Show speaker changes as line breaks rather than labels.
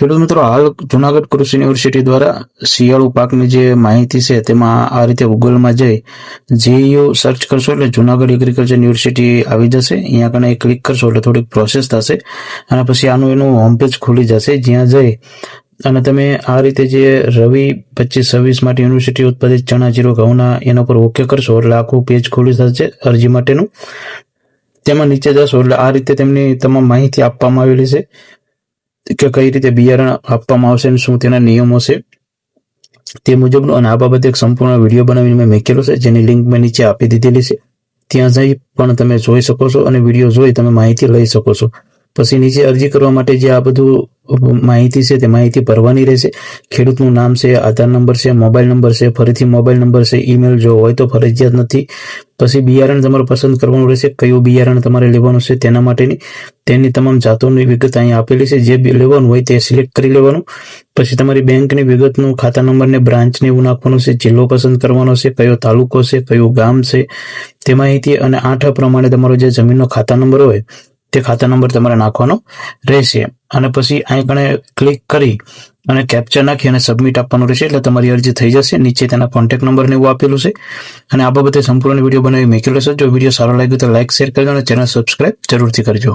ખેડૂત મિત્રો, હાલ જુનાગઢ કૃષિ યુનિવર્સિટી દ્વારા શિયાળુ પાકની જે માહિતી છે તેમાં આ રીતે ગૂગલમાં જઈ જેયુ સર્ચ કરશો એટલે જુનાગઢ એગ્રીકલ્ચર યુનિવર્સિટી આવી જશે. અહીંયા કને ક્લિક કરશો એટલે થોડીક પ્રોસેસ થશે અને પછી આનું એનું હોમ પેજ ખુલી જશે, જ્યાં જઈ અને તમે આ રીતે જે રવિ 25-26 માટે યુનિવર્સિટી ઉત્પાદિત ચણા જીરો ઘઉંના એના પર ઓકે કરશો એટલે આખું પેજ ખુલી જશે અરજી માટેનું. તેમાં નીચે જશો એટલે આ રીતે તેમની તમામ માહિતી આપવામાં આવેલી છે કે કઈ રીતે બિયારણ આપવામાં આવશે અને શું તેના નિયમો છે તે મુજબનું. અને આ બાબતે એક સંપૂર્ણ વિડીયો બનાવીને મેં મૂકેલો છે, જેની લિંક મેં નીચે આપી દીધેલી છે. ત્યાં જઈ પણ તમે જોઈ શકો છો અને વિડીયો જોઈ તમે માહિતી લઈ શકો છો. પછી નીચે અરજી કરવા માટે જે આ બધું માહિતી છે તે માહિતી ભરવાની રહેશે. ખેડૂતનું નામ છે, આધાર નંબર છે, મોબાઈલ નંબર છે, ફરીથી મોબાઈલ નંબર છે, ઈમેલ જો હોય તો ફરજિયાત નથી. પછી બિયારણ તમારે પસંદ કરવાનું રહેશે, કયું બિયારણ તમારે લેવાનું છે તેના માટેની તેની તમામ જાતોની વિગત અહીં આપેલી છે. જે લેવાનું હોય તે સિલેક્ટ કરી લેવાનું. પછી તમારી બેંકની વિગતનું, ખાતા નંબરને, બ્રાન્ચને એવું નાખવાનું છે, જિલ્લો પસંદ કરવાનો છે, કયો તાલુકો છે, કયું ગામ છે તે માહિતી, અને 8 પ્રમાણે તમારો જે જમીનનો ખાતા નંબર હોય તે ખાતા નંબર તમારે નાખવાનો રહેશે. અને પછી અહીં કણે ક્લિક કરી અને કેપ્ચા નાખી અને સબમિટ આપવાનું રહેશે એટલે તમારી અરજી થઈ જશે. નીચે તેના કોન્ટેક્ટ નંબરને એવું આપેલું છે અને આ બાબતે સંપૂર્ણ વિડીયો બનાવી મૂકેલો છે. જો વિડીયો સારો લાગ્યો તો લાઇક, શેર કરજો અને ચેનલ સબસ્ક્રાઇબ જરૂરથી કરજો.